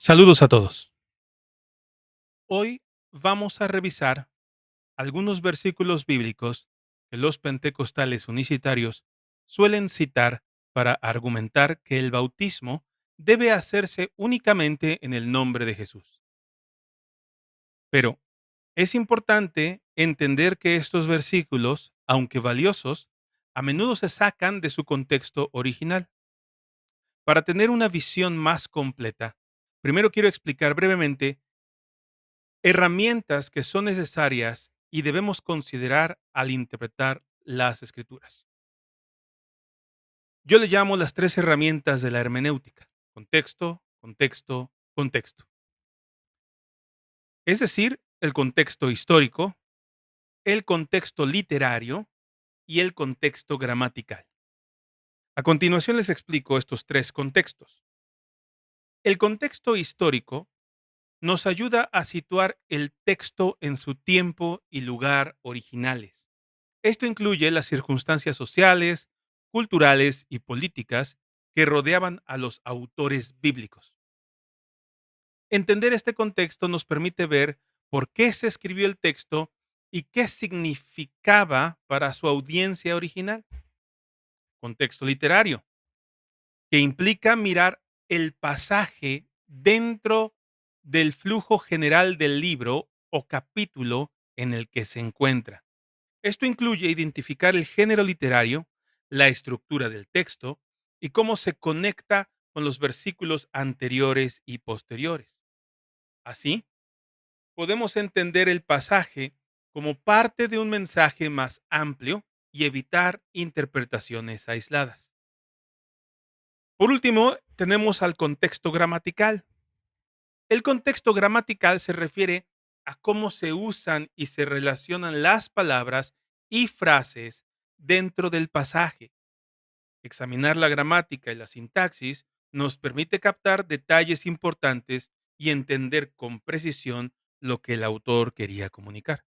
Saludos a todos. Hoy vamos a revisar algunos versículos bíblicos que los pentecostales unicitarios suelen citar para argumentar que el bautismo debe hacerse únicamente en el nombre de Jesús. Pero es importante entender que estos versículos, aunque valiosos, a menudo se sacan de su contexto original. Para tener una visión más completa, primero quiero explicar brevemente herramientas que son necesarias y debemos considerar al interpretar las escrituras. Yo le llamo las tres herramientas de la hermenéutica: contexto, contexto, contexto. Es decir, el contexto histórico, el contexto literario y el contexto gramatical. A continuación les explico estos tres contextos. El contexto histórico nos ayuda a situar el texto en su tiempo y lugar originales. Esto incluye las circunstancias sociales, culturales y políticas que rodeaban a los autores bíblicos. Entender este contexto nos permite ver por qué se escribió el texto y qué significaba para su audiencia original. Contexto literario, que implica mirar el pasaje dentro del flujo general del libro o capítulo en el que se encuentra. Esto incluye identificar el género literario, la estructura del texto y cómo se conecta con los versículos anteriores y posteriores. Así, podemos entender el pasaje como parte de un mensaje más amplio y evitar interpretaciones aisladas. Por último, tenemos al contexto gramatical. El contexto gramatical se refiere a cómo se usan y se relacionan las palabras y frases dentro del pasaje. Examinar la gramática y la sintaxis nos permite captar detalles importantes y entender con precisión lo que el autor quería comunicar.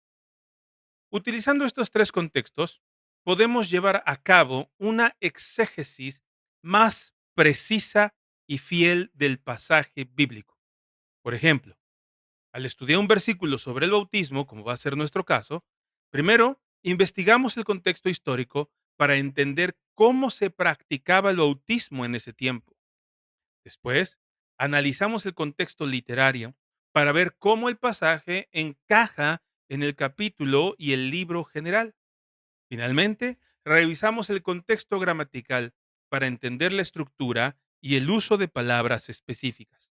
Utilizando estos tres contextos, podemos llevar a cabo una exégesis más precisa y fiel del pasaje bíblico. Por ejemplo, al estudiar un versículo sobre el bautismo, como va a ser nuestro caso, primero investigamos el contexto histórico para entender cómo se practicaba el bautismo en ese tiempo. Después, analizamos el contexto literario para ver cómo el pasaje encaja en el capítulo y el libro general. Finalmente, revisamos el contexto gramatical para entender la estructura y el uso de palabras específicas.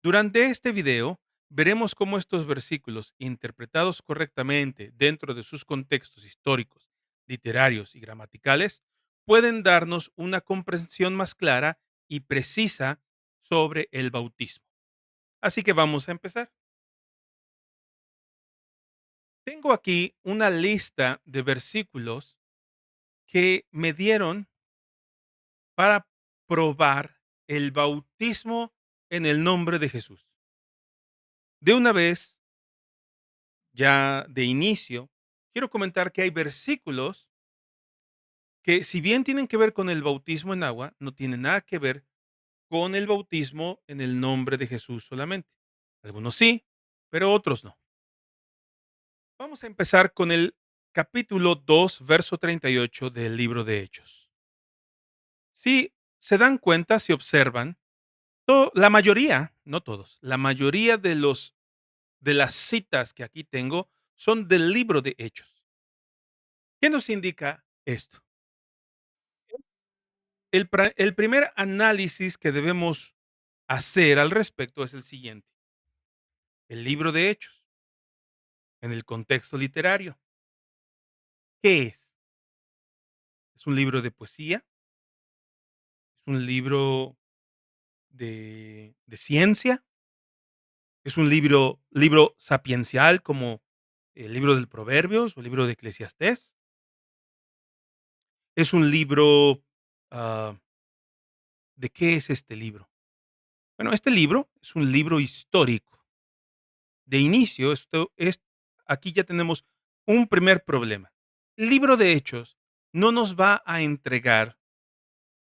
Durante este video, veremos cómo estos versículos, interpretados correctamente dentro de sus contextos históricos, literarios y gramaticales, pueden darnos una comprensión más clara y precisa sobre el bautismo. Así que vamos a empezar. Tengo aquí una lista de versículos que me dieron para probar el bautismo en el nombre de Jesús. De una vez, ya de inicio, quiero comentar que hay versículos que, si bien tienen que ver con el bautismo en agua, no tienen nada que ver con el bautismo en el nombre de Jesús solamente. Algunos sí, pero otros no. Vamos a empezar con el capítulo 2, verso 38 del libro de Hechos. Si se dan cuenta, si observan, la mayoría, no todos, la mayoría de las citas que aquí tengo son del libro de Hechos. ¿Qué nos indica esto? El primer análisis que debemos hacer al respecto es el siguiente. El libro de Hechos, en el contexto literario, ¿qué es? ¿Es un libro de poesía? ¿Es un libro de ciencia? ¿Es un libro sapiencial como el libro del Proverbios o el libro de Eclesiastés? ¿Es un libro, ah, de qué es este libro? Bueno, este libro es un libro histórico. De inicio, aquí ya tenemos un primer problema. El libro de Hechos no nos va a entregar,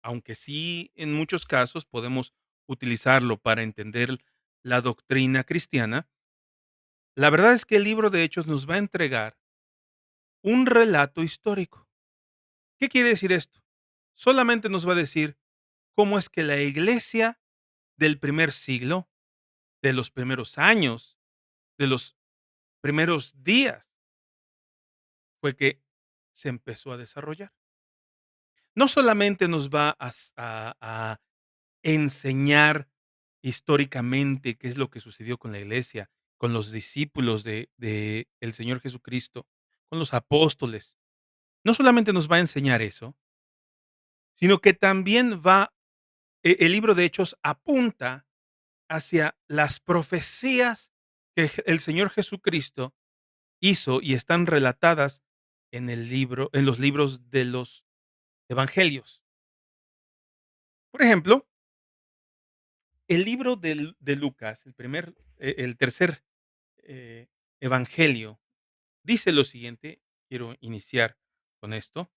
aunque sí en muchos casos podemos utilizarlo para entender la doctrina cristiana, la verdad es que el libro de Hechos nos va a entregar un relato histórico. ¿Qué quiere decir esto? Solamente nos va a decir cómo es que la iglesia del primer siglo, de los primeros años, de los primeros días, fue que se empezó a desarrollar. No solamente nos va a enseñar históricamente qué es lo que sucedió con la iglesia, con los discípulos de el Señor Jesucristo, con los apóstoles. No solamente nos va a enseñar eso, sino que también el libro de Hechos apunta hacia las profecías que el Señor Jesucristo hizo y están relatadas en los libros de los evangelios. Por ejemplo, el libro de Lucas, el tercer evangelio, dice lo siguiente. Quiero iniciar con esto.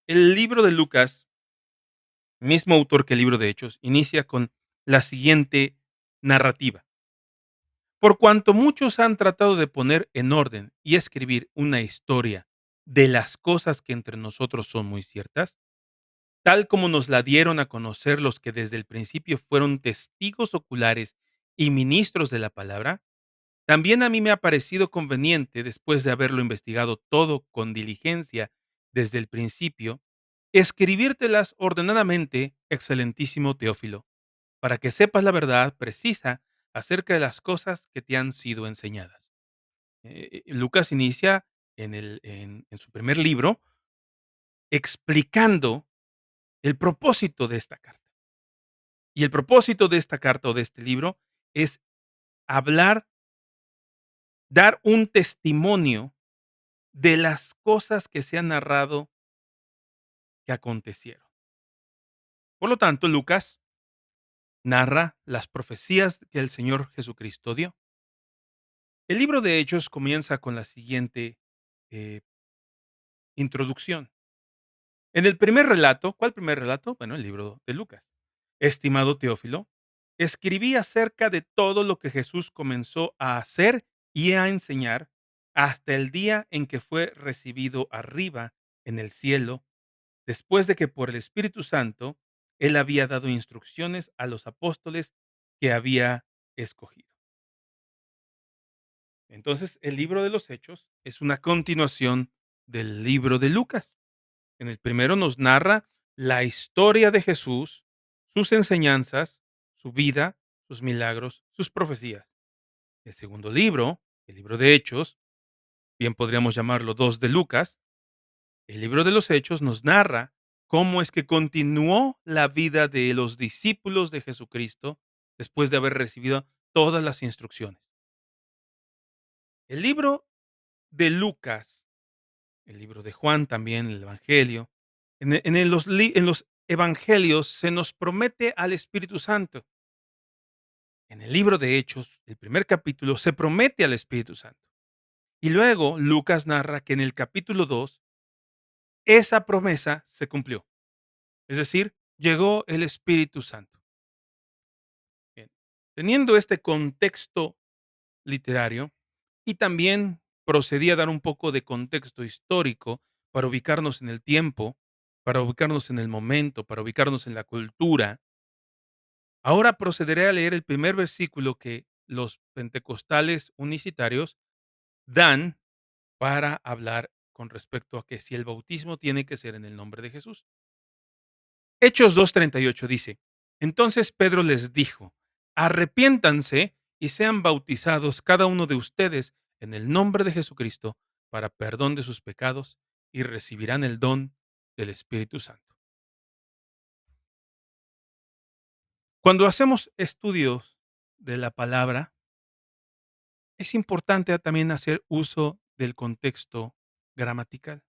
El libro de Lucas, mismo autor que el libro de Hechos, inicia con la siguiente narrativa. Por cuanto muchos han tratado de poner en orden y escribir una historia de las cosas que entre nosotros son muy ciertas, tal como nos la dieron a conocer los que desde el principio fueron testigos oculares y ministros de la palabra, también a mí me ha parecido conveniente, después de haberlo investigado todo con diligencia desde el principio, escribírtelas ordenadamente, excelentísimo Teófilo, para que sepas la verdad precisa acerca de las cosas que te han sido enseñadas. Lucas inicia en su primer libro explicando el propósito de esta carta. Y el propósito de esta carta o de este libro es hablar, dar un testimonio de las cosas que se han narrado que acontecieron. Por lo tanto, Lucas narra las profecías que el Señor Jesucristo dio. El libro de Hechos comienza con la siguiente eh, introducción. En el primer relato, ¿cuál primer relato? Bueno, el libro de Lucas. Estimado Teófilo, escribí acerca de todo lo que Jesús comenzó a hacer y a enseñar hasta el día en que fue recibido arriba en el cielo, después de que por el Espíritu Santo él había dado instrucciones a los apóstoles que había escogido. Entonces, el libro de los Hechos es una continuación del libro de Lucas. En el primero nos narra la historia de Jesús, sus enseñanzas, su vida, sus milagros, sus profecías. El segundo libro, el libro de Hechos, bien podríamos llamarlo 2 de Lucas, el libro de los Hechos nos narra cómo es que continuó la vida de los discípulos de Jesucristo después de haber recibido todas las instrucciones. El libro de Lucas, el libro de Juan también, el Evangelio, en los Evangelios se nos promete al Espíritu Santo. En el libro de Hechos, el primer capítulo, se promete al Espíritu Santo. Y luego Lucas narra que en el capítulo 2 esa promesa se cumplió. Es decir, llegó el Espíritu Santo. Bien. Teniendo este contexto literario y también procedí a dar un poco de contexto histórico para ubicarnos en el tiempo, para ubicarnos en el momento, para ubicarnos en la cultura. Ahora procederé a leer el primer versículo que los pentecostales unicitarios dan para hablar con respecto a que si el bautismo tiene que ser en el nombre de Jesús. Hechos 2:38 dice: Entonces Pedro les dijo: Arrepiéntanse y sean bautizados cada uno de ustedes en el nombre de Jesucristo para perdón de sus pecados y recibirán el don del Espíritu Santo. Cuando hacemos estudios de la palabra, es importante también hacer uso del contexto gramatical.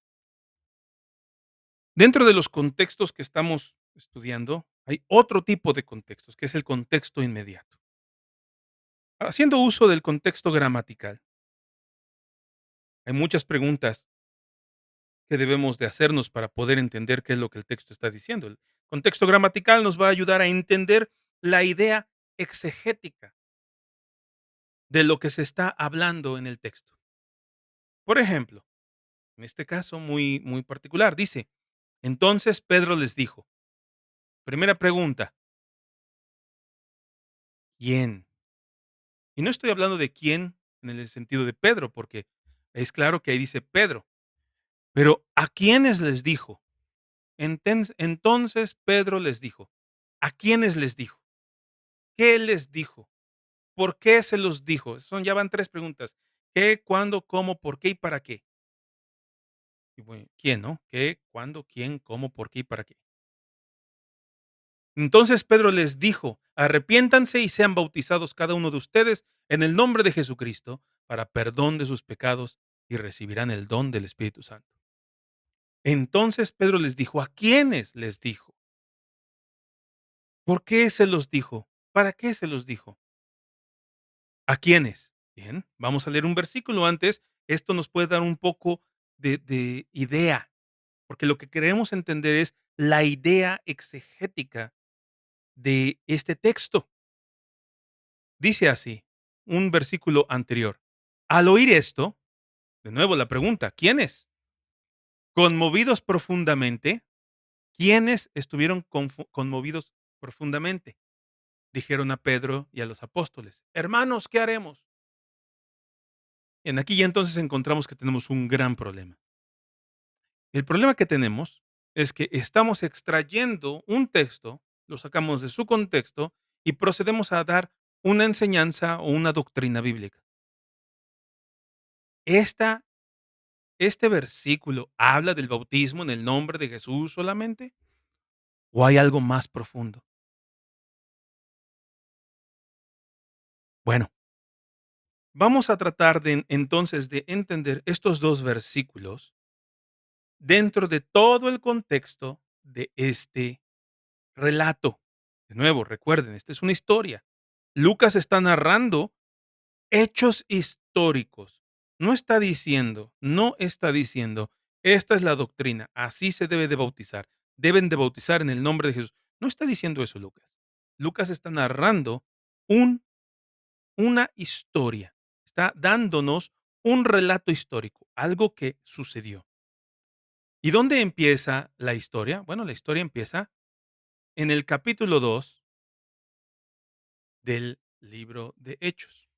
Dentro de los contextos que estamos estudiando, hay otro tipo de contextos, que es el contexto inmediato. Haciendo uso del contexto gramatical, hay muchas preguntas que debemos de hacernos para poder entender qué es lo que el texto está diciendo. El contexto gramatical nos va a ayudar a entender la idea exegética de lo que se está hablando en el texto. Por ejemplo, en este caso muy particular, dice: "Entonces Pedro les dijo", primera pregunta, ¿quién? Y no estoy hablando de quién en el sentido de Pedro, porque es claro que ahí dice Pedro, pero ¿a quiénes les dijo? Entonces Pedro les dijo, ¿a quiénes les dijo? ¿Qué les dijo? ¿Por qué se los dijo? Ya van 3 preguntas. ¿Qué, cuándo, cómo, por qué y para qué? Y bueno, ¿quién, no? ¿Qué, cuándo, quién, cómo, por qué y para qué? Entonces Pedro les dijo: "Arrepiéntanse y sean bautizados cada uno de ustedes en el nombre de Jesucristo para perdón de sus pecados y recibirán el don del Espíritu Santo". Entonces Pedro les dijo: ¿a quiénes les dijo? ¿Por qué se los dijo? ¿Para qué se los dijo? ¿A quiénes? Bien, vamos a leer un versículo antes. Esto nos puede dar un poco de idea, porque lo que queremos entender es la idea exegética de este texto. Dice así, un versículo anterior. Al oír esto, de nuevo la pregunta, ¿quiénes? Conmovidos profundamente, ¿quiénes estuvieron conmovidos profundamente? Dijeron a Pedro y a los apóstoles, hermanos, ¿qué haremos? En aquí ya entonces encontramos que tenemos un gran problema. El problema que tenemos es que estamos extrayendo un texto, lo sacamos de su contexto y procedemos a dar una enseñanza o una doctrina bíblica. Esta ¿Este versículo habla del bautismo en el nombre de Jesús solamente, o hay algo más profundo? Bueno, vamos a tratar entonces de entender estos 2 versículos dentro de todo el contexto de este relato. De nuevo, recuerden, esta es una historia. Lucas está narrando hechos históricos. No está diciendo, esta es la doctrina, así se debe de bautizar. Deben de bautizar en el nombre de Jesús. No está diciendo eso Lucas. Lucas está narrando un una historia. Está dándonos un relato histórico, algo que sucedió. ¿Y dónde empieza la historia? Bueno, la historia empieza en el capítulo 2 del libro de Hechos.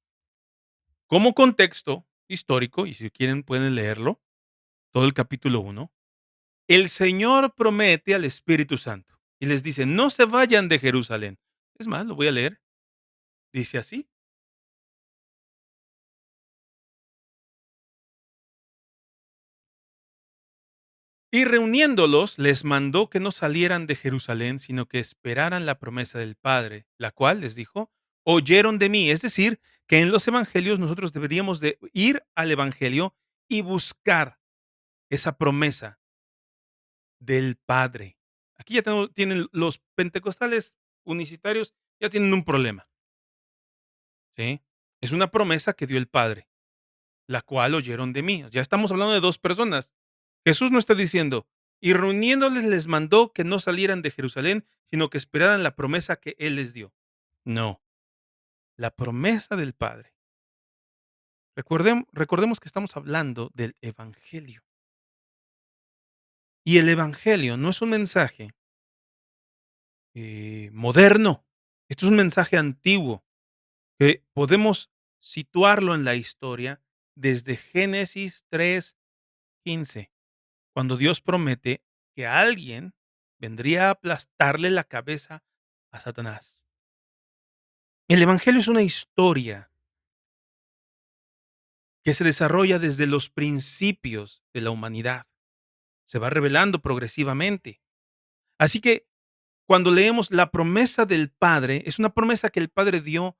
Como contexto histórico, y si quieren pueden leerlo, todo el capítulo 1, el Señor promete al Espíritu Santo y les dice: "No se vayan de Jerusalén". Es más, lo voy a leer. Dice así: "Y reuniéndolos, les mandó que no salieran de Jerusalén, sino que esperaran la promesa del Padre, la cual les dijo: oyeron de mí". Es decir, que en los evangelios nosotros deberíamos de ir al evangelio y buscar esa promesa del Padre. Aquí ya tienen los pentecostales unicitarios, ya tienen un problema, ¿sí? Es una promesa que dio el Padre, la cual oyeron de mí. Ya estamos hablando de 2 personas. Jesús no está diciendo: "Y reuniéndoles les mandó que no salieran de Jerusalén, sino que esperaran la promesa que Él les dio". No, la promesa del Padre. Recordemos que estamos hablando del evangelio, y el evangelio no es un mensaje, moderno. Esto es un mensaje antiguo. Que podemos situarlo en la historia desde Génesis 3:15, cuando Dios promete que alguien vendría a aplastarle la cabeza a Satanás. El Evangelio es una historia que se desarrolla desde los principios de la humanidad. Se va revelando progresivamente. Así que cuando leemos la promesa del Padre, es una promesa que el Padre dio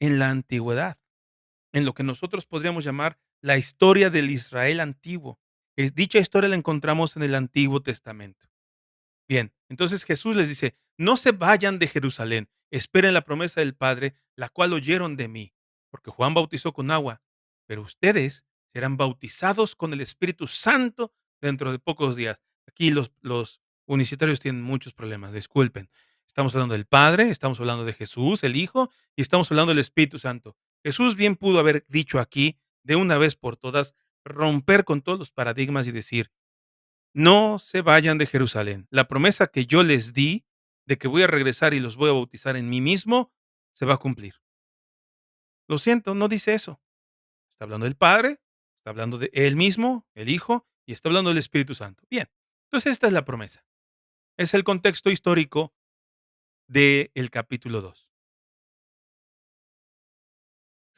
en la antigüedad, en lo que nosotros podríamos llamar la historia del Israel antiguo. Dicha historia la encontramos en el Antiguo Testamento. Bien, entonces Jesús les dice: "No se vayan de Jerusalén, esperen la promesa del Padre, la cual oyeron de mí, porque Juan bautizó con agua, pero ustedes serán bautizados con el Espíritu Santo dentro de pocos días". Aquí los unicitarios tienen muchos problemas, disculpen. Estamos hablando del Padre, estamos hablando de Jesús, el Hijo, y estamos hablando del Espíritu Santo. Jesús bien pudo haber dicho aquí, de una vez por todas, romper con todos los paradigmas y decir: "No se vayan de Jerusalén. La promesa que yo les di de que voy a regresar y los voy a bautizar en mí mismo, se va a cumplir". Lo siento, no dice eso. Está hablando del Padre, está hablando de Él mismo, el Hijo, y está hablando del Espíritu Santo. Bien, entonces esta es la promesa. Es el contexto histórico del capítulo 2.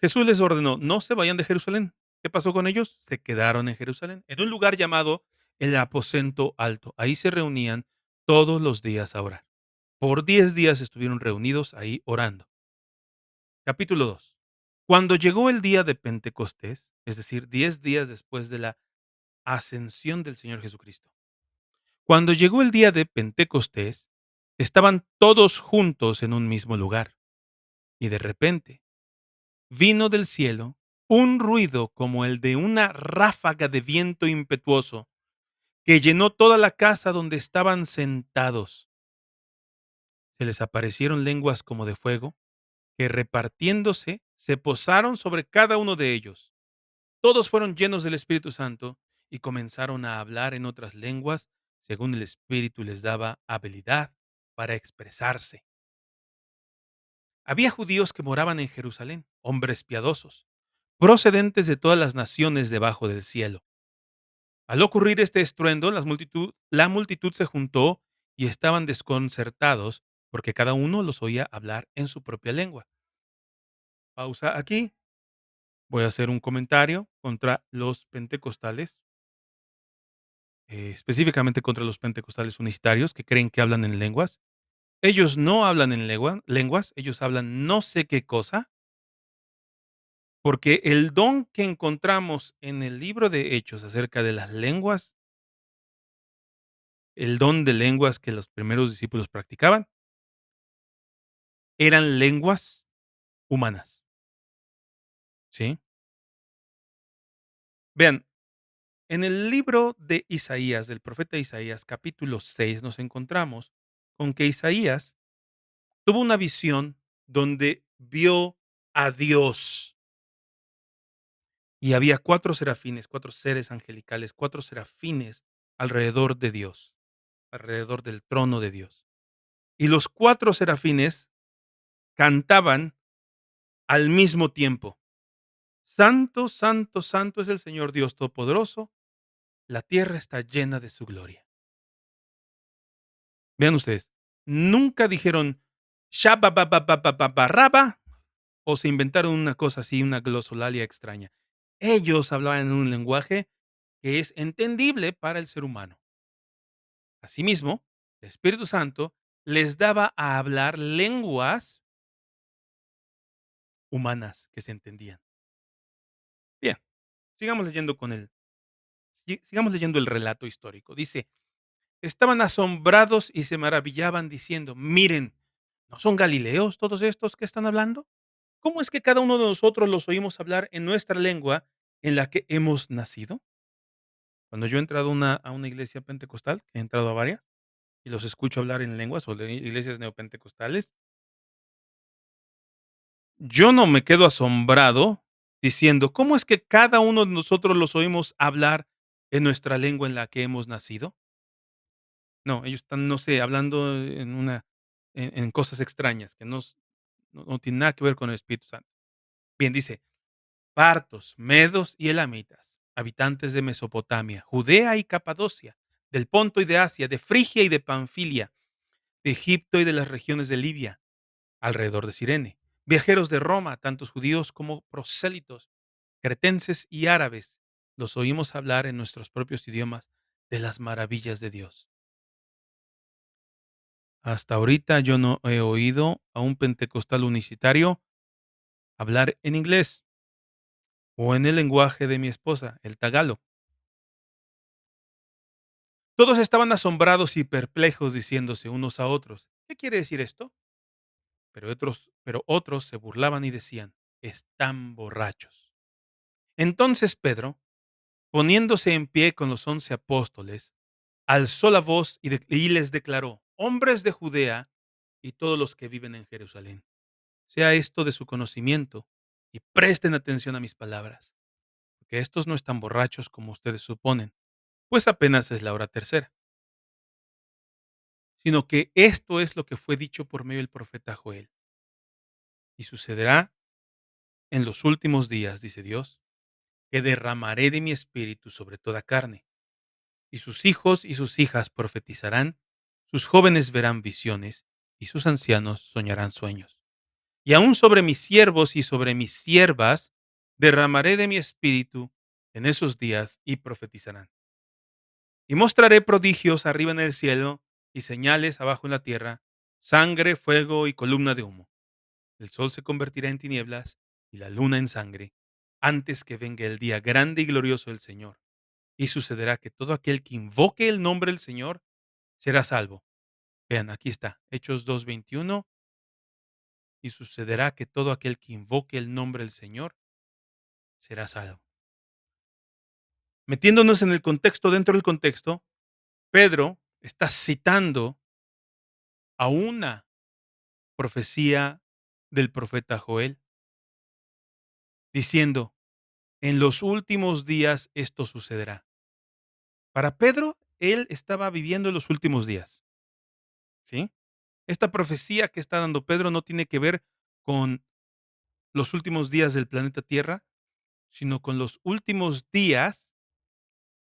Jesús les ordenó: "No se vayan de Jerusalén". ¿Qué pasó con ellos? Se quedaron en Jerusalén, en un lugar llamado el aposento alto. Ahí se reunían todos los días a orar. Por 10 días estuvieron reunidos ahí orando. Capítulo 2. Cuando llegó el día de Pentecostés, es decir, 10 días después de la ascensión del Señor Jesucristo. Cuando llegó el día de Pentecostés, estaban todos juntos en un mismo lugar. Y de repente vino del cielo un ruido como el de una ráfaga de viento impetuoso que llenó toda la casa donde estaban sentados. Se les aparecieron lenguas como de fuego que, repartiéndose, se posaron sobre cada uno de ellos. Todos fueron llenos del Espíritu Santo y comenzaron a hablar en otras lenguas según el Espíritu les daba habilidad para expresarse. Había judíos que moraban en Jerusalén, hombres piadosos, procedentes de todas las naciones debajo del cielo. Al ocurrir este estruendo, la multitud se juntó y estaban desconcertados porque cada uno los oía hablar en su propia lengua. Pausa aquí. Voy a hacer un comentario contra los pentecostales, específicamente contra los pentecostales unitarios que creen que hablan en lenguas. Ellos no hablan en lenguas, ellos hablan no sé qué cosa, porque el don que encontramos en el libro de Hechos acerca de las lenguas, el don de lenguas que los primeros discípulos practicaban, eran lenguas humanas, ¿sí? Vean, en el libro de Isaías, del profeta Isaías, capítulo 6, nos encontramos con que Isaías tuvo una visión donde vio a Dios y había 4 serafines, 4 seres angelicales, 4 serafines alrededor de Dios, alrededor del trono de Dios. Y los 4 serafines cantaban al mismo tiempo: "Santo, santo, santo es el Señor Dios Todopoderoso, la tierra está llena de su gloria". Vean ustedes, nunca dijeron "Shabba-ba-ba-ba-ba-ba-raba", o se inventaron una cosa así, una glosolalia extraña. Ellos hablaban en un lenguaje que es entendible para el ser humano. Asimismo, el Espíritu Santo les daba a hablar lenguas humanas que se entendían. Bien, sigamos leyendo sigamos leyendo el relato histórico. Dice: "Estaban asombrados y se maravillaban diciendo: 'Miren, ¿no son galileos todos estos que están hablando? ¿Cómo es que cada uno de nosotros los oímos hablar en nuestra lengua en la que hemos nacido?'". Cuando yo he entrado a una iglesia pentecostal, he entrado a varias, y los escucho hablar en lenguas, o de iglesias neopentecostales, yo no me quedo asombrado diciendo: "¿Cómo es que cada uno de nosotros los oímos hablar en nuestra lengua en la que hemos nacido?". No, ellos están, no sé, hablando en cosas extrañas que no tienen nada que ver con el Espíritu Santo. Bien, dice: "Partos, medos y elamitas, habitantes de Mesopotamia, Judea y Capadocia, del Ponto y de Asia, de Frigia y de Panfilia, de Egipto y de las regiones de Libia, alrededor de Cirene, viajeros de Roma, tantos judíos como prosélitos, cretenses y árabes, los oímos hablar en nuestros propios idiomas de las maravillas de Dios". Hasta ahorita yo no he oído a un pentecostal unicitario hablar en inglés o en el lenguaje de mi esposa, el tagalo. Todos estaban asombrados y perplejos, diciéndose unos a otros: "¿Qué quiere decir esto?". Pero otros se burlaban y decían: "Están borrachos". Entonces Pedro, poniéndose en pie con los 11 apóstoles, alzó la voz y les declaró: "Hombres de Judea y todos los que viven en Jerusalén. Sea esto de su conocimiento, y presten atención a mis palabras, porque estos no están borrachos como ustedes suponen, pues apenas es la hora tercera, sino que esto es lo que fue dicho por medio del profeta Joel. Y sucederá en los últimos días, dice Dios, que derramaré de mi espíritu sobre toda carne, y sus hijos y sus hijas profetizarán, sus jóvenes verán visiones, y sus ancianos soñarán sueños. Y aun sobre mis siervos y sobre mis siervas derramaré de mi espíritu en esos días y profetizarán. Y mostraré prodigios arriba en el cielo y señales abajo en la tierra, sangre, fuego y columna de humo. El sol se convertirá en tinieblas y la luna en sangre, antes que venga el día grande y glorioso del Señor. Y sucederá que todo aquel que invoque el nombre del Señor será salvo. Vean, aquí está, Hechos 2:21. Y sucederá que todo aquel que invoque el nombre del Señor será salvo. Metiéndonos en el contexto, dentro del contexto, Pedro está citando a una profecía del profeta Joel, diciendo, en los últimos días esto sucederá. Para Pedro, él estaba viviendo los últimos días, ¿sí? Esta profecía que está dando Pedro no tiene que ver con los últimos días del planeta Tierra, sino con los últimos días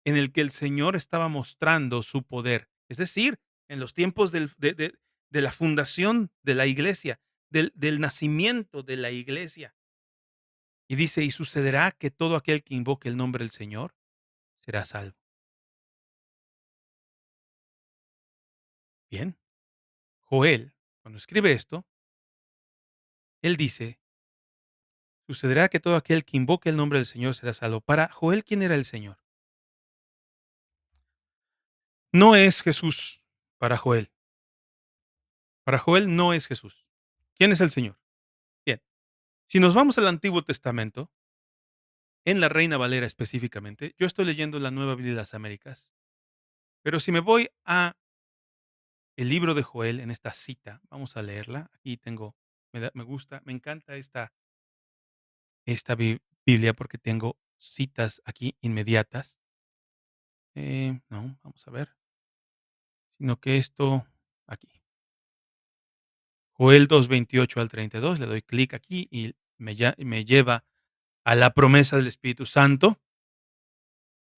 en el que el Señor estaba mostrando su poder. Es decir, en los tiempos de la fundación de la iglesia, del nacimiento de la iglesia. Y dice, y sucederá que todo aquel que invoque el nombre del Señor será salvo. Bien, Joel, cuando escribe esto, él dice, sucederá que todo aquel que invoque el nombre del Señor será salvo. Para Joel, ¿quién era el Señor? No es Jesús para Joel. Para Joel no es Jesús. ¿Quién es el Señor? Bien, si nos vamos al Antiguo Testamento, en la Reina Valera específicamente, yo estoy leyendo la Nueva Biblia de las Américas, pero si me voy a el libro de Joel en esta cita, vamos a leerla. Aquí tengo, me gusta, me encanta esta Biblia porque tengo citas aquí inmediatas. No, vamos a ver, sino que esto aquí. Joel 2:28 al 32, le doy clic aquí y me lleva a la promesa del Espíritu Santo.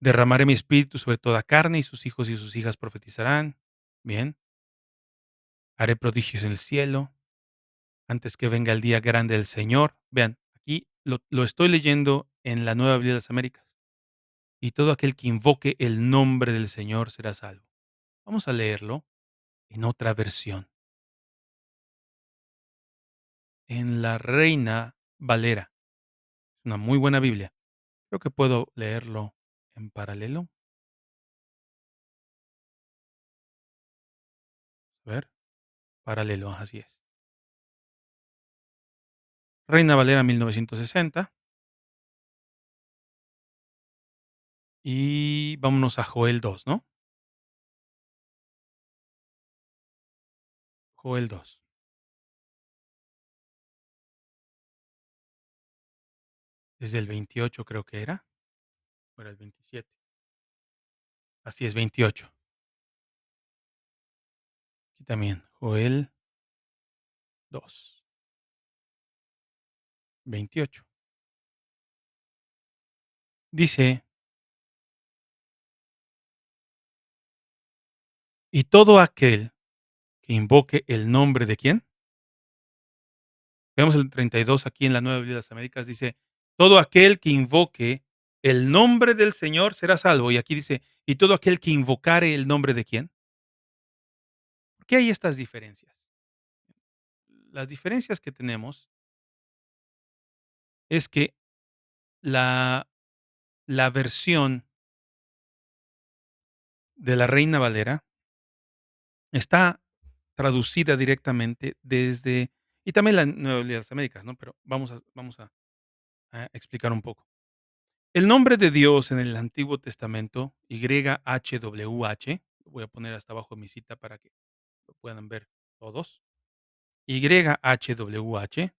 Derramaré mi espíritu sobre toda carne y sus hijos y sus hijas profetizarán. Bien, haré prodigios en el cielo antes que venga el día grande del Señor. Vean, aquí lo estoy leyendo en la Nueva Biblia de las Américas. Y todo aquel que invoque el nombre del Señor será salvo. Vamos a leerlo en otra versión, en la Reina Valera. Es una muy buena Biblia. Creo que puedo leerlo en paralelo. A ver, paralelo, así es. Reina Valera 1960. Y vámonos a Joel 2, ¿no? Joel 2, desde el 28 creo que era, o era el 27. Así es, 28. Aquí también, Joel 2, 28. Dice, y todo aquel que invoque el nombre de quién. Vemos el 32 aquí en la Nueva Biblia de las Américas, dice, todo aquel que invoque el nombre del Señor será salvo. Y aquí dice, y todo aquel que invocare el nombre de quién. ¿Por qué hay estas diferencias? Las diferencias que tenemos es que la, la versión de la Reina Valera está traducida directamente desde, y también la Nueva Biblia de las Américas, ¿no? Pero a explicar un poco. El nombre de Dios en el Antiguo Testamento, YHWH, lo voy a poner hasta abajo de mi cita para que lo puedan ver todos. YHWH.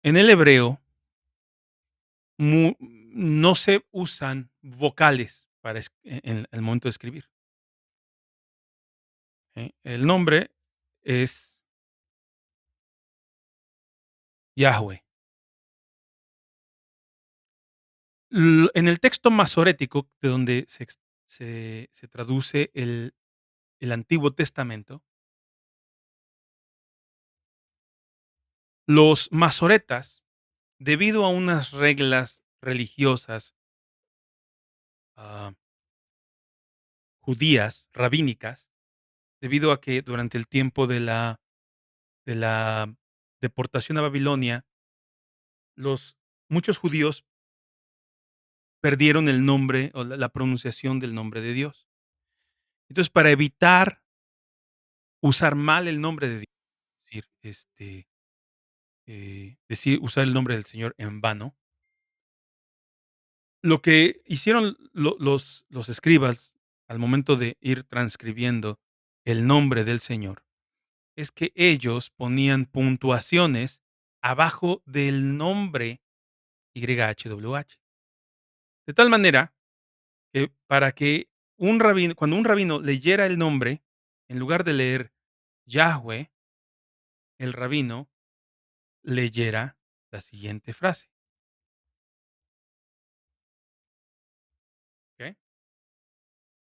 En el hebreo no se usan vocales para en el momento de escribir. El nombre es Yahweh. En el texto masorético, de donde se traduce el Antiguo Testamento, los masoretas, debido a unas reglas religiosas ah, judías, rabínicas, debido a que durante el tiempo de la deportación a Babilonia, los muchos judíos perdieron el nombre o la pronunciación del nombre de Dios. Entonces, para evitar usar mal el nombre de Dios, usar el nombre del Señor en vano, lo que hicieron los escribas al momento de ir transcribiendo el nombre del Señor, es que ellos ponían puntuaciones abajo del nombre YHWH. De tal manera que para que cuando un rabino leyera el nombre, en lugar de leer Yahweh, el rabino leyera la siguiente frase, ¿okey?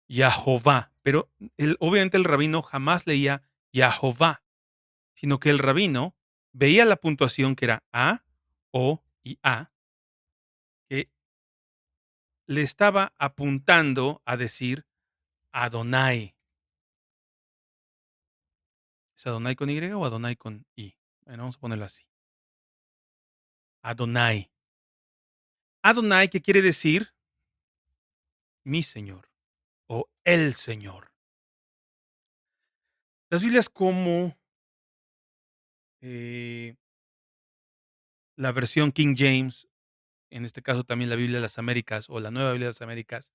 Yahová, pero obviamente el rabino jamás leía Yahová, sino que el rabino veía la puntuación que era A, O y A, que le estaba apuntando a decir Adonai. ¿Es Adonai con Y o Adonai con I? Bueno, vamos a ponerlo así, Adonai. Adonai, ¿qué quiere decir? Mi Señor o el Señor. Las Biblias como eh, la versión King James, en este caso también la Biblia de las Américas o la Nueva Biblia de las Américas,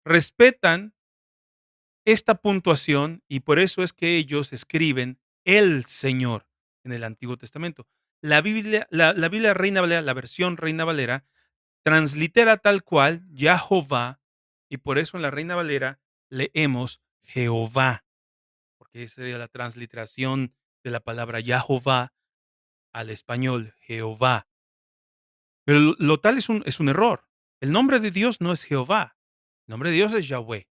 respetan esta puntuación y por eso es que ellos escriben el Señor en el Antiguo Testamento. La Biblia Reina Valera, la versión Reina Valera, translitera tal cual Yahová y por eso en la Reina Valera leemos Jehová, porque esa sería la transliteración de la palabra Yahová al español Jehová. Pero lo tal es un error. El nombre de Dios no es Jehová, el nombre de Dios es Yahweh,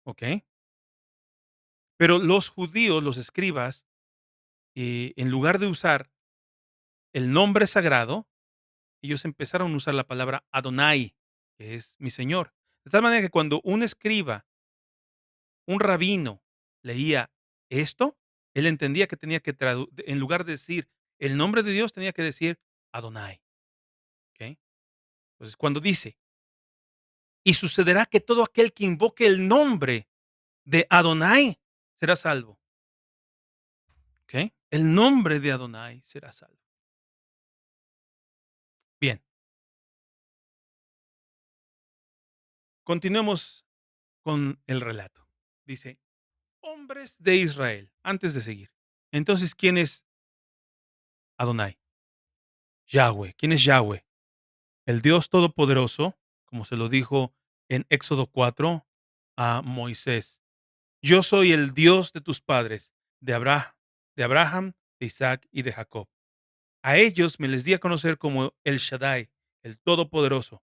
¿ok? Pero los judíos, los escribas, en lugar de usar el nombre sagrado, ellos empezaron a usar la palabra Adonai, que es mi Señor. De tal manera que cuando un escriba, un rabino, leía esto, él entendía que tenía que en lugar de decir el nombre de Dios, tenía que decir Adonai, ¿ok? Entonces, cuando dice: "Y sucederá que todo aquel que invoque el nombre de Adonai será salvo", ¿ok? El nombre de Adonai será salvo. Bien, continuemos con el relato. Dice: "Hombres de Israel", antes de seguir. Entonces, ¿quién es Adonai? Yahweh. ¿Quién es Yahweh? El Dios todopoderoso, como se lo dijo en Éxodo 4 a Moisés. Yo soy el Dios de tus padres, de Abraham, de Isaac y de Jacob. A ellos me les di a conocer como el Shaddai, el Todopoderoso,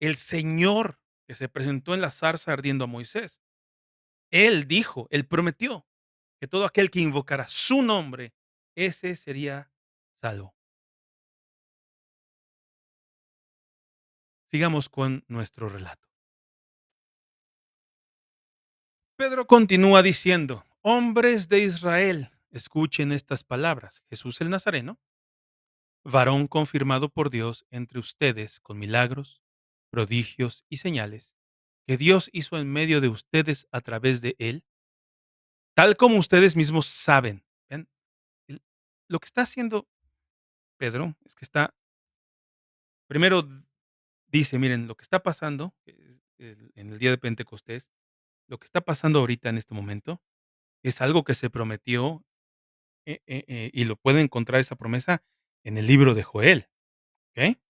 el Señor que se presentó en la zarza ardiendo a Moisés. Él dijo, él prometió que todo aquel que invocara su nombre, ese sería salvo. Sigamos con nuestro relato. Pedro continúa diciendo: hombres de Israel, escuchen estas palabras. Jesús el Nazareno, varón confirmado por Dios entre ustedes con milagros, prodigios y señales, que Dios hizo en medio de ustedes a través de él, tal como ustedes mismos saben. ¿Ven? El- Lo que está haciendo Pedro es que está, primero dice, miren, lo que está pasando, en el día de Pentecostés, lo que está pasando ahorita en este momento es algo que se prometió, y lo puede encontrar esa promesa en el libro de Joel, ¿okey?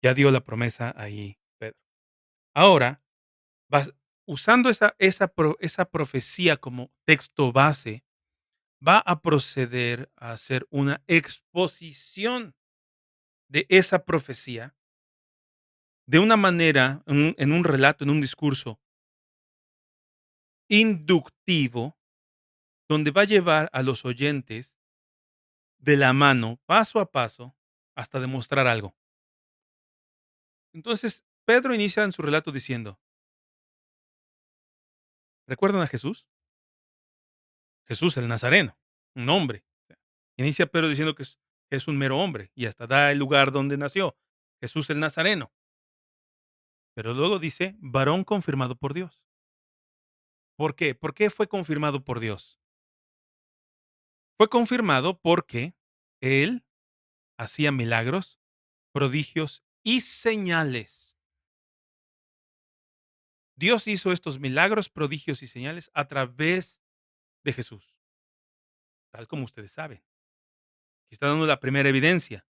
Ya dio la promesa ahí Pedro. Ahora, vas usando esa profecía como texto base, va a proceder a hacer una exposición de esa profecía de una manera, en un relato, en un discurso inductivo, donde va a llevar a los oyentes de la mano, paso a paso, hasta demostrar algo. Entonces, Pedro inicia en su relato diciendo: ¿recuerdan a Jesús? Jesús el Nazareno, un hombre. Inicia Pedro diciendo que es un mero hombre y hasta da el lugar donde nació, Jesús el Nazareno. Pero luego dice, varón confirmado por Dios. ¿Por qué? ¿Por qué fue confirmado por Dios? Fue confirmado porque él hacía milagros, prodigios y señales. Dios hizo estos milagros, prodigios y señales a través de Jesús, tal como ustedes saben. Aquí está dando la primera evidencia.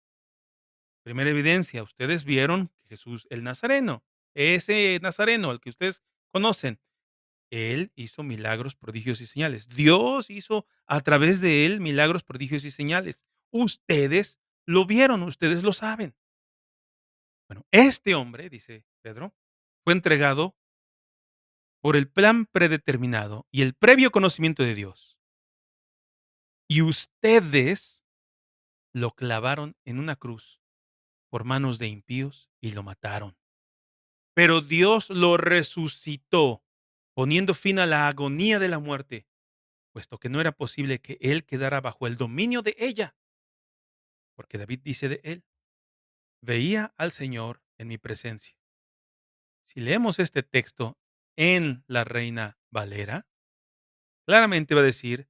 Primera evidencia, ustedes vieron que Jesús el Nazareno, ese Nazareno al que ustedes conocen, él hizo milagros, prodigios y señales. Dios hizo a través de él milagros, prodigios y señales. Ustedes lo vieron, ustedes lo saben. Bueno, este hombre, dice Pedro, fue entregado por el plan predeterminado y el previo conocimiento de Dios. Y ustedes lo clavaron en una cruz por manos de impíos y lo mataron. Pero Dios lo resucitó, poniendo fin a la agonía de la muerte, puesto que no era posible que él quedara bajo el dominio de ella, porque David dice de él, veía al Señor en mi presencia. Si leemos este texto en la Reina Valera, claramente va a decir,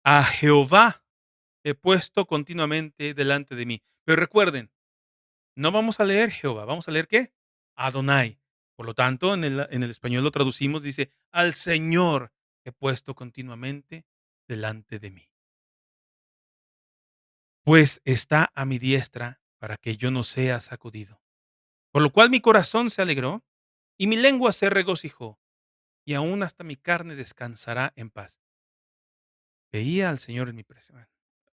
a Jehová he puesto continuamente delante de mí. Pero recuerden, no vamos a leer Jehová, vamos a leer ¿qué? Adonai. Por lo tanto, en el español lo traducimos, dice, al Señor he puesto continuamente delante de mí. Pues está a mi diestra para que yo no sea sacudido. Por lo cual mi corazón se alegró y mi lengua se regocijó, y aún hasta mi carne descansará en paz. Veía al Señor en mi presencia. Bueno,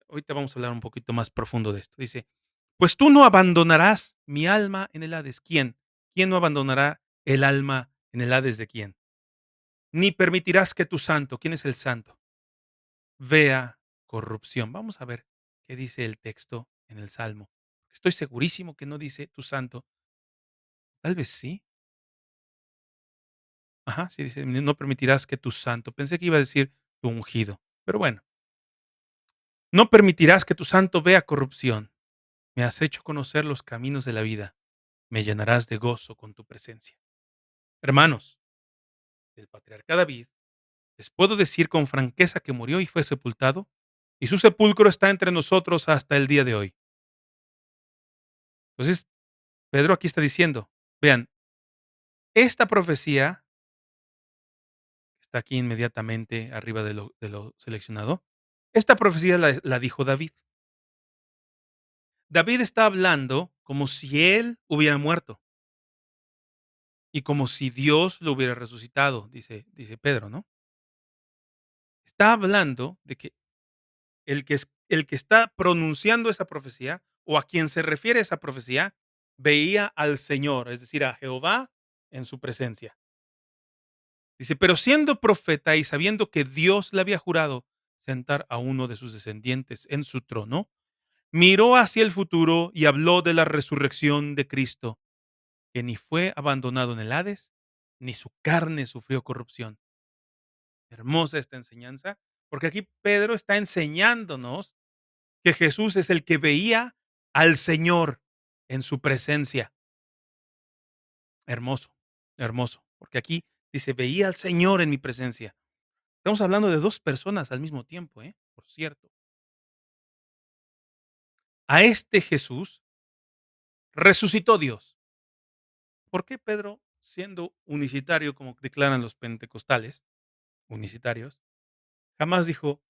ahorita vamos a hablar un poquito más profundo de esto. Dice, pues tú no abandonarás mi alma en el Hades. ¿Quién? ¿Quién no abandonará el alma en el Hades de quién? Ni permitirás que tu santo, ¿quién es el santo? Vea corrupción. Vamos a ver qué dice el texto en el Salmo. Estoy segurísimo que no dice tu santo. Tal vez sí. Ajá, sí dice, no permitirás que tu santo. Pensé que iba a decir tu ungido. Pero bueno, no permitirás que tu santo vea corrupción. Me has hecho conocer los caminos de la vida. Me llenarás de gozo con tu presencia. Hermanos, el patriarca David, les puedo decir con franqueza que murió y fue sepultado, y su sepulcro está entre nosotros hasta el día de hoy. Entonces, Pedro aquí está diciendo, vean, esta profecía, que está aquí inmediatamente arriba de lo seleccionado, esta profecía la dijo David. David está hablando como si él hubiera muerto y como si Dios lo hubiera resucitado, dice Pedro, ¿no? Está hablando de que el que está pronunciando esa profecía, o a quien se refiere esa profecía, veía al Señor, es decir, a Jehová en su presencia. Dice, pero siendo profeta y sabiendo que Dios le había jurado sentar a uno de sus descendientes en su trono, miró hacia el futuro y habló de la resurrección de Cristo, que ni fue abandonado en el Hades, ni su carne sufrió corrupción. Hermosa esta enseñanza, porque aquí Pedro está enseñándonos que Jesús es el que veía al Señor en su presencia. Hermoso, hermoso, porque aquí dice, veía al Señor en mi presencia. Estamos hablando de 2 personas al mismo tiempo, por cierto. A este Jesús resucitó Dios. ¿Por qué Pedro, siendo unicitario, como declaran los pentecostales, unicitarios, jamás dijo: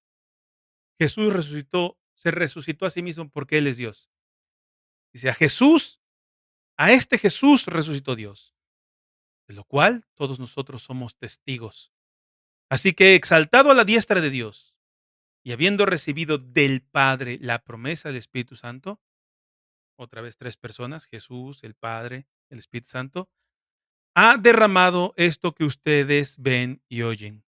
"Jesús resucitó se resucitó a sí mismo porque él es Dios"? Dice: "A este Jesús resucitó Dios, de lo cual todos nosotros somos testigos. Así que, exaltado a la diestra de Dios, y habiendo recibido del Padre la promesa del Espíritu Santo", otra vez 3 personas, Jesús, el Padre, el Espíritu Santo, "ha derramado esto que ustedes ven y oyen,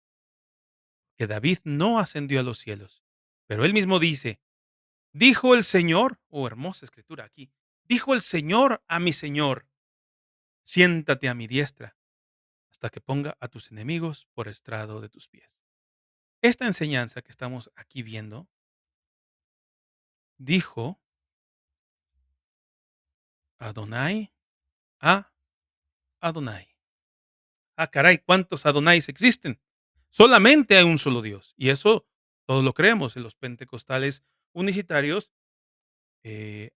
que David no ascendió a los cielos, pero él mismo dice: dijo el Señor", oh, hermosa escritura aquí, "dijo el Señor a mi Señor: siéntate a mi diestra, hasta que ponga a tus enemigos por estrado de tus pies". Esta enseñanza que estamos aquí viendo, dijo Adonai a Adonai. Ah, caray, ¿cuántos Adonáis existen? Solamente hay un solo Dios. Y eso todos lo creemos. En los pentecostales unicitarios, eh,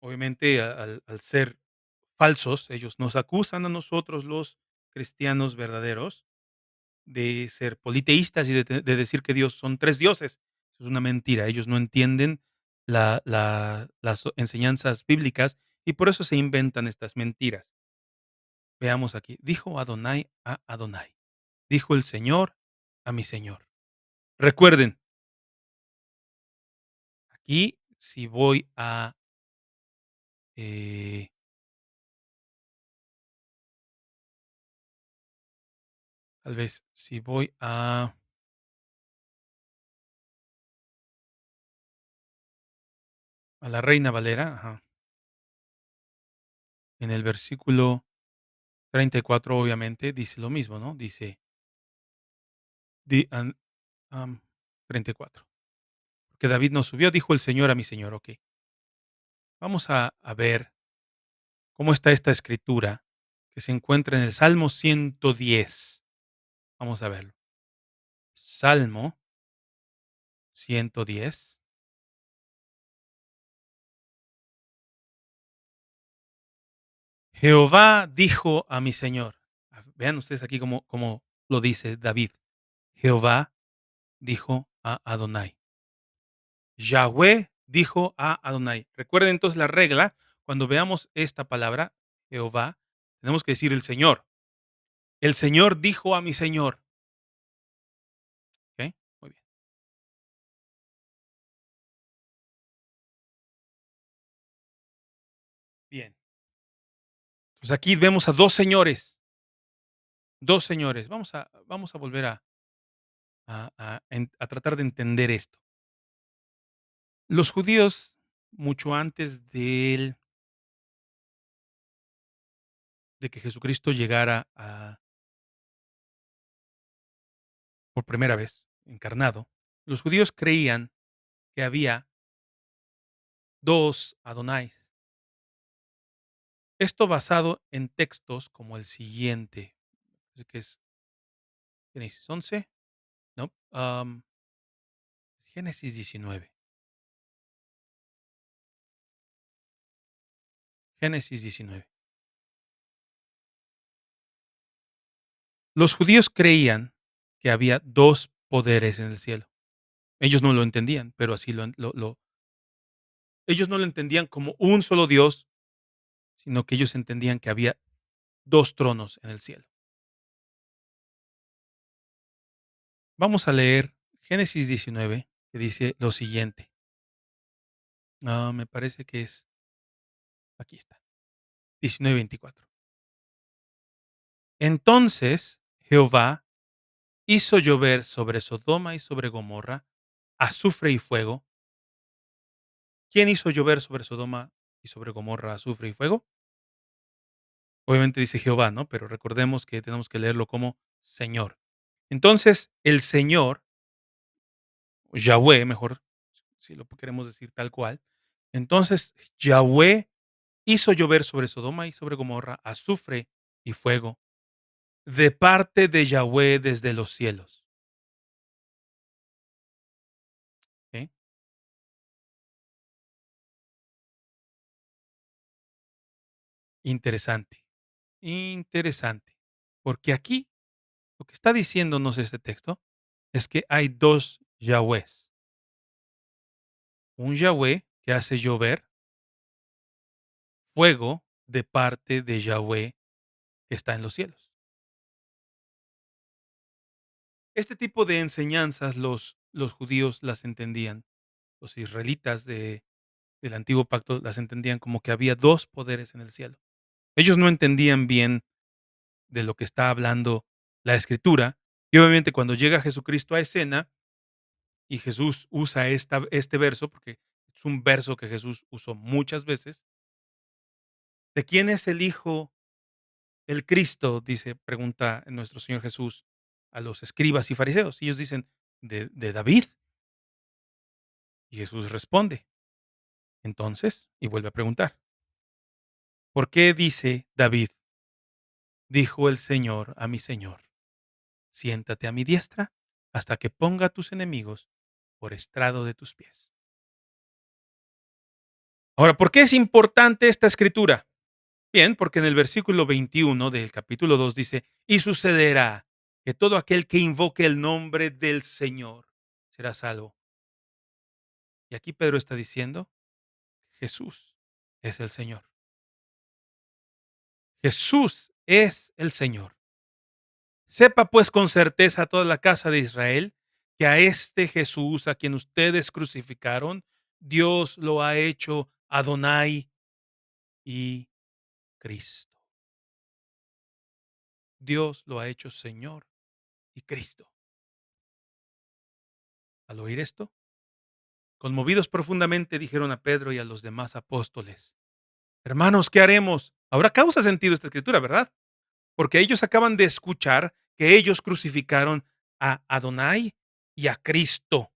obviamente, al ser falsos, ellos nos acusan a nosotros, los cristianos verdaderos, de ser politeístas y de decir que Dios son tres dioses. Es una mentira. Ellos no entienden las enseñanzas bíblicas y por eso se inventan estas mentiras. Veamos aquí. Dijo Adonai a Adonai. Dijo el Señor a mi Señor. Recuerden, aquí si voy eh, tal vez si voy a la Reina Valera, ajá, en el versículo 34 obviamente dice lo mismo, ¿no? Dice, di an 34. Porque David no subió, dijo el Señor a mi Señor. Okey. Vamos a ver cómo está esta escritura que se encuentra en el Salmo 110. Vamos a verlo. Salmo 110. Jehová dijo a mi Señor. Vean ustedes aquí cómo lo dice David. Jehová dijo a Adonai. Yahweh dijo a Adonai. Recuerden entonces la regla, cuando veamos esta palabra, Jehová, tenemos que decir el Señor. El Señor dijo a mi Señor. ¿Ok? Muy bien. Bien. Pues aquí vemos a dos señores. Dos señores. Vamos a volver a tratar de entender esto. Los judíos, mucho antes de que Jesucristo llegara por primera vez encarnado, los judíos creían que había dos Adonais. Esto basado en textos como el siguiente, parece que es Génesis 11, no, Génesis 19. Génesis 19. Los judíos creían que había dos poderes en el cielo. Ellos no lo entendían, pero así ellos no lo entendían como un solo Dios, sino que ellos entendían que había dos tronos en el cielo. Vamos a leer Génesis 19, que dice lo siguiente. Me parece que es, aquí está, 19:24. Entonces Jehová hizo llover sobre Sodoma y sobre Gomorra azufre y fuego. ¿Quién hizo llover sobre Sodoma y sobre Gomorra azufre y fuego? Obviamente dice Jehová, ¿no? Pero recordemos que tenemos que leerlo como Señor. Entonces, el Señor, o Yahweh, mejor, si lo queremos decir tal cual. Entonces, Yahweh hizo llover sobre Sodoma y sobre Gomorra azufre y fuego de parte de Yahweh desde los cielos. ¿Ok? Interesante. Interesante, porque aquí lo que está diciéndonos este texto es que hay 2 Yahwés, un Yahweh que hace llover fuego de parte de Yahweh que está en los cielos. Este tipo de enseñanzas los judíos las entendían, los israelitas del antiguo pacto las entendían como que había 2 poderes en el cielo. Ellos no entendían bien de lo que está hablando la Escritura, y obviamente cuando llega Jesucristo a escena y Jesús usa este verso, porque es un verso que Jesús usó muchas veces, ¿de quién es el hijo el Cristo? Dice, pregunta nuestro Señor Jesús a los escribas y fariseos. Y ellos dicen, de David. Y Jesús responde, entonces, y vuelve a preguntar, ¿por qué dice David, dijo el Señor a mi Señor, siéntate a mi diestra hasta que ponga a tus enemigos por estrado de tus pies? Ahora, ¿por qué es importante esta escritura? Bien, porque en el versículo 21 del capítulo 2 dice, y sucederá que todo aquel que invoque el nombre del Señor será salvo. Y aquí Pedro está diciendo, Jesús es el Señor. Jesús es el Señor. Sepa pues con certeza toda la casa de Israel que a este Jesús a quien ustedes crucificaron, Dios lo ha hecho Adonai y Cristo. Dios lo ha hecho Señor y Cristo. Al oír esto, conmovidos profundamente, dijeron a Pedro y a los demás apóstoles, hermanos, ¿qué haremos? Ahora causa sentido esta escritura, ¿verdad? Porque ellos acaban de escuchar que ellos crucificaron a Adonai y a Cristo.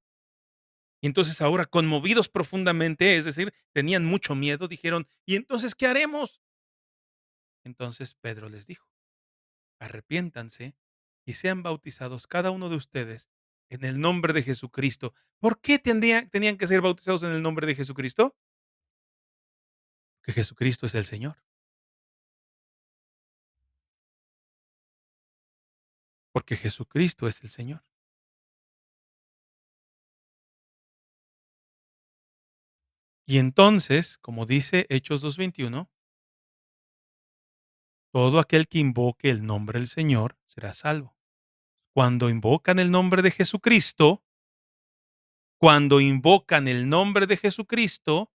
Y entonces ahora, conmovidos profundamente, es decir, tenían mucho miedo, dijeron, ¿y entonces qué haremos? Entonces Pedro les dijo, arrepiéntanse y sean bautizados cada uno de ustedes en el nombre de Jesucristo. ¿Por qué tenían que ser bautizados en el nombre de Jesucristo? Que Jesucristo es el Señor, porque Jesucristo es el Señor. Y entonces, como dice Hechos 2:21, todo aquel que invoque el nombre del Señor será salvo. Cuando invocan el nombre de Jesucristo, cuando invocan el nombre de Jesucristo,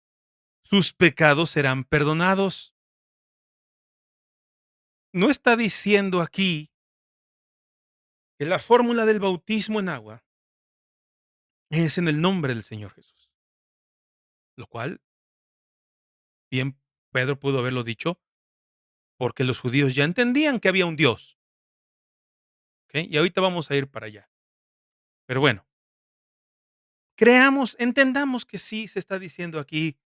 sus pecados serán perdonados. No está diciendo aquí que la fórmula del bautismo en agua es en el nombre del Señor Jesús, lo cual bien Pedro pudo haberlo dicho porque los judíos ya entendían que había un Dios, ¿ok? Y ahorita vamos a ir para allá. Pero bueno, entendamos que sí se está diciendo aquí,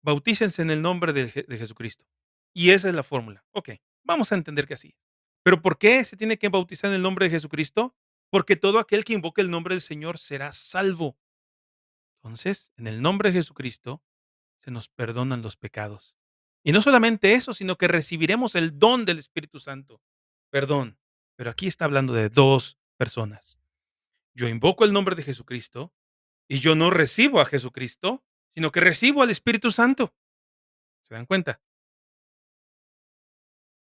bautícense en el nombre de Jesucristo. Y esa es la fórmula. Ok, vamos a entender que así. ¿Pero por qué se tiene que bautizar en el nombre de Jesucristo? Porque todo aquel que invoque el nombre del Señor será salvo. Entonces, en el nombre de Jesucristo se nos perdonan los pecados. Y no solamente eso, sino que recibiremos el don del Espíritu Santo. Perdón, pero aquí está hablando de 2 personas. Yo invoco el nombre de Jesucristo y yo no recibo a Jesucristo, sino que recibo al Espíritu Santo. ¿Se dan cuenta?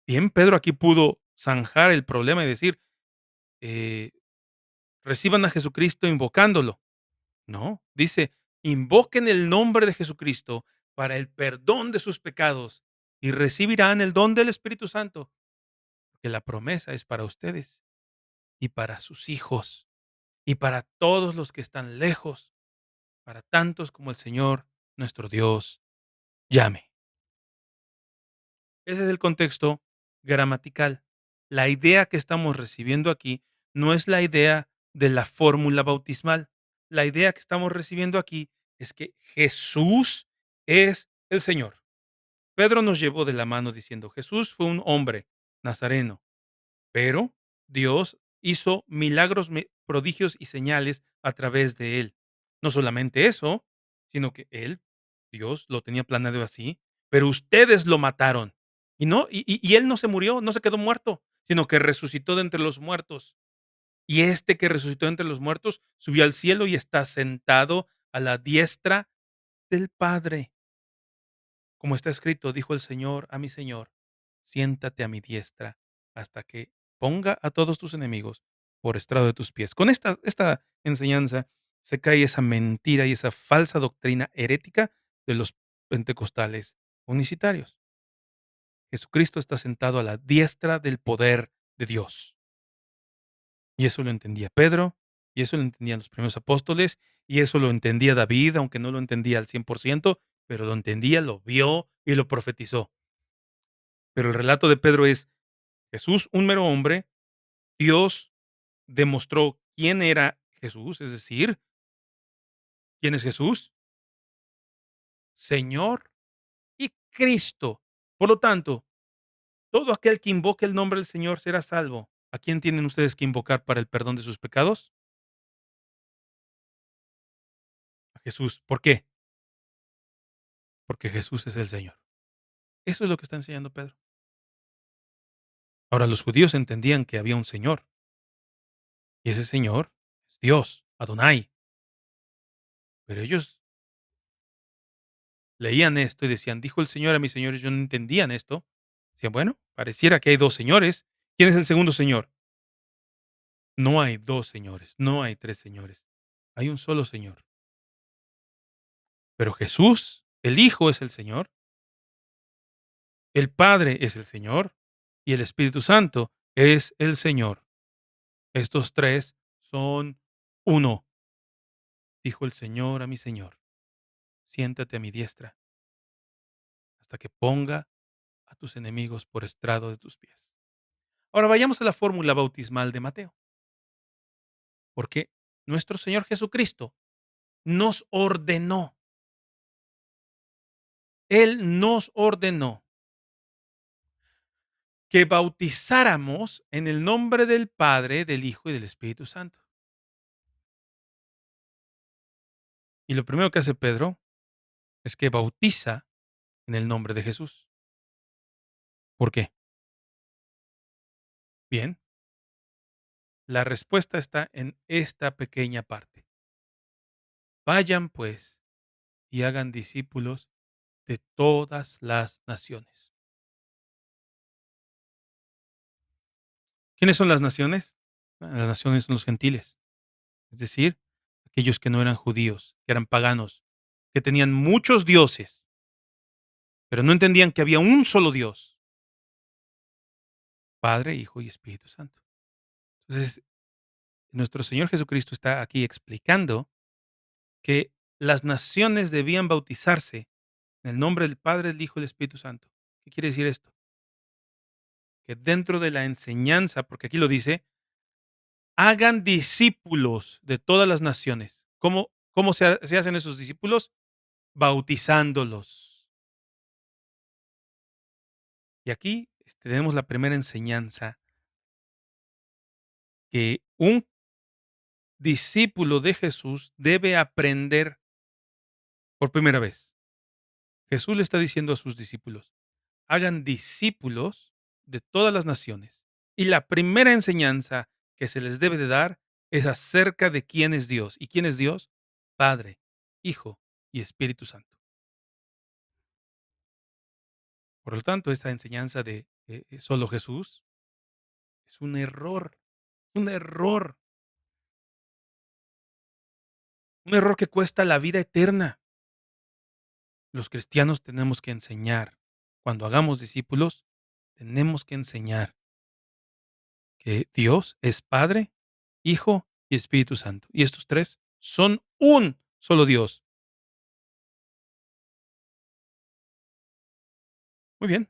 Bien, Pedro aquí pudo zanjar el problema y decir, eh, reciban a Jesucristo invocándolo. No, dice, invoquen el nombre de Jesucristo para el perdón de sus pecados y recibirán el don del Espíritu Santo, porque la promesa es para ustedes y para sus hijos y para todos los que están lejos, para tantos como el Señor nuestro Dios llame. Ese es el contexto gramatical. La idea que estamos recibiendo aquí no es la idea de la fórmula bautismal. La idea que estamos recibiendo aquí es que Jesús es el Señor. Pedro nos llevó de la mano diciendo, Jesús fue un hombre nazareno, pero Dios hizo milagros, prodigios y señales a través de él. No solamente eso, sino que él, Dios, lo tenía planeado así, pero ustedes lo mataron Y él no se murió, no se quedó muerto, sino que resucitó de entre los muertos. Y este que resucitó entre los muertos subió al cielo y está sentado a la diestra del Padre. Como está escrito, dijo el Señor a mi Señor: "Siéntate a mi diestra hasta que ponga a todos tus enemigos por estrado de tus pies". Con esta enseñanza se cae esa mentira y esa falsa doctrina herética de los pentecostales unicitarios. Jesucristo está sentado a la diestra del poder de Dios. Y eso lo entendía Pedro, y eso lo entendían los primeros apóstoles, y eso lo entendía David, aunque no lo entendía al 100%, pero lo entendía, lo vio y lo profetizó. Pero el relato de Pedro es Jesús, un mero hombre, Dios demostró quién era Jesús, es decir, quién es Jesús, Señor y Cristo. Por lo tanto, todo aquel que invoque el nombre del Señor será salvo. ¿A quién tienen ustedes que invocar para el perdón de sus pecados? A Jesús. ¿Por qué? Porque Jesús es el Señor. Eso es lo que está enseñando Pedro. Ahora, los judíos entendían que había un Señor, y ese Señor es Dios, Adonai. Pero ellos leían esto y decían: "Dijo el Señor a mis señores", ellos no entendían esto. Decían: "Bueno, pareciera que hay 2 señores, ¿quién es el segundo señor?". No hay 2 señores, no hay 3 señores, hay un solo Señor. Pero Jesús, el Hijo, es el Señor, el Padre es el Señor y el Espíritu Santo es el Señor. Estos 3 son uno. Dijo el Señor a mi Señor: "Siéntate a mi diestra hasta que ponga a tus enemigos por estrado de tus pies". Ahora vayamos a la fórmula bautismal de Mateo, porque nuestro Señor Jesucristo nos ordenó, Él nos ordenó que bautizáramos en el nombre del Padre, del Hijo y del Espíritu Santo. Y lo primero que hace Pedro es que bautiza en el nombre de Jesús. ¿Por qué? Bien, la respuesta está en esta pequeña parte. Vayan pues y hagan discípulos de todas las naciones. ¿Quiénes son las naciones? Las naciones son los gentiles, es decir, aquellos que no eran judíos, que eran paganos, que tenían muchos dioses, pero no entendían que había un solo Dios, Padre, Hijo y Espíritu Santo. Entonces, nuestro Señor Jesucristo está aquí explicando que las naciones debían bautizarse en el nombre del Padre, del Hijo y del Espíritu Santo. ¿Qué quiere decir esto? Que dentro de la enseñanza, porque aquí lo dice, hagan discípulos de todas las naciones. ¿Cómo se hacen esos discípulos? Bautizándolos. Y aquí tenemos la primera enseñanza, que un discípulo de Jesús debe aprender por primera vez. Jesús le está diciendo a sus discípulos: hagan discípulos de todas las naciones. Y la primera enseñanza que se les debe de dar es acerca de quién es Dios. ¿Y quién es Dios? Padre, Hijo y Espíritu Santo. Por lo tanto, esta enseñanza de solo Jesús es un error, un error que cuesta la vida eterna. Los cristianos tenemos que enseñar, cuando hagamos discípulos, tenemos que enseñar que Dios es Padre, Hijo y Espíritu Santo. Y estos 3 son un solo Dios. Muy bien,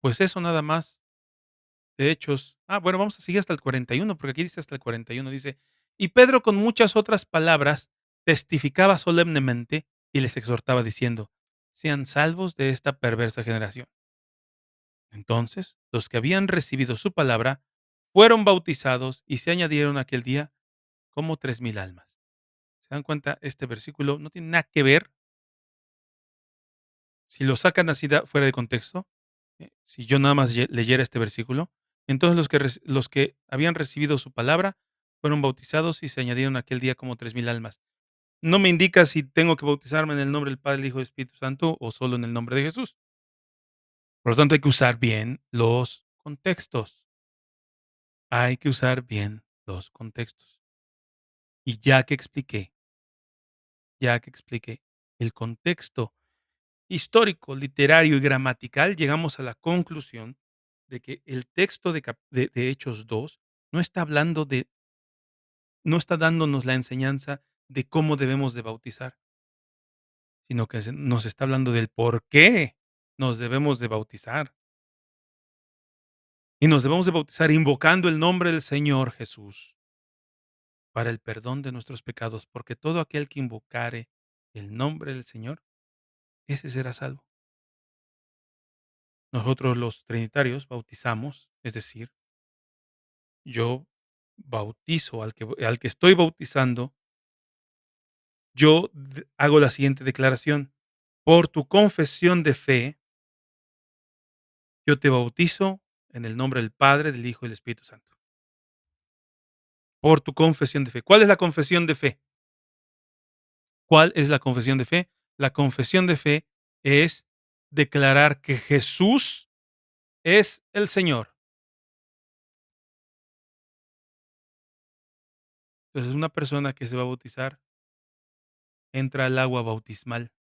pues eso nada más de Hechos. Bueno, vamos a seguir hasta el 41, porque aquí dice hasta el 41, dice: "Y Pedro con muchas otras palabras testificaba solemnemente y les exhortaba diciendo: Sean salvos de esta perversa generación". Entonces, los que habían recibido su palabra fueron bautizados y se añadieron aquel día como 3000 almas. ¿Se dan cuenta? Este versículo no tiene nada que ver Si lo sacan así fuera de contexto, si yo nada más leyera este versículo, entonces los que habían recibido su palabra fueron bautizados y se añadieron aquel día como 3,000 almas. No me indica si tengo que bautizarme en el nombre del Padre, el Hijo y el Espíritu Santo o solo en el nombre de Jesús. Por lo tanto, hay que usar bien los contextos. Hay que usar bien los contextos. Y ya que expliqué el contexto histórico, literario y gramatical, llegamos a la conclusión de que el texto de Hechos 2 no está hablando de no está dándonos la enseñanza de cómo debemos de bautizar, sino que nos está hablando del por qué nos debemos de bautizar. Y nos debemos de bautizar invocando el nombre del Señor Jesús para el perdón de nuestros pecados, porque todo aquel que invocare el nombre del Señor, ese será salvo. Nosotros los trinitarios bautizamos, es decir, yo bautizo al que estoy bautizando, yo hago la siguiente declaración: por tu confesión de fe, yo te bautizo en el nombre del Padre, del Hijo y del Espíritu Santo. Por tu confesión de fe. ¿Cuál es la confesión de fe? ¿Cuál es la confesión de fe? La confesión de fe es declarar que Jesús es el Señor. Entonces, una persona que se va a bautizar entra al agua bautismal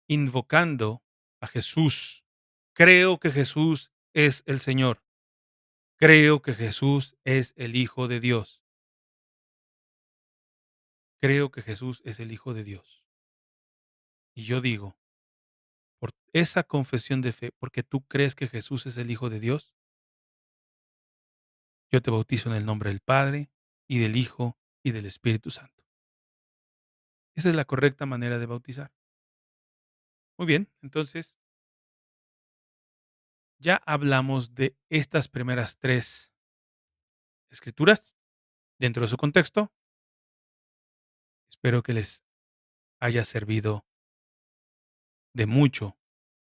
invocando a Jesús. Creo que Jesús es el Señor. Creo que Jesús es el Hijo de Dios. Creo que Jesús es el Hijo de Dios. Y yo digo, por esa confesión de fe, porque tú crees que Jesús es el Hijo de Dios, yo te bautizo en el nombre del Padre, y del Hijo, y del Espíritu Santo. Esa es la correcta manera de bautizar. Muy bien, entonces ya hablamos de estas primeras 3 escrituras dentro de su contexto. Espero que les haya servido de mucho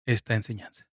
esta enseñanza.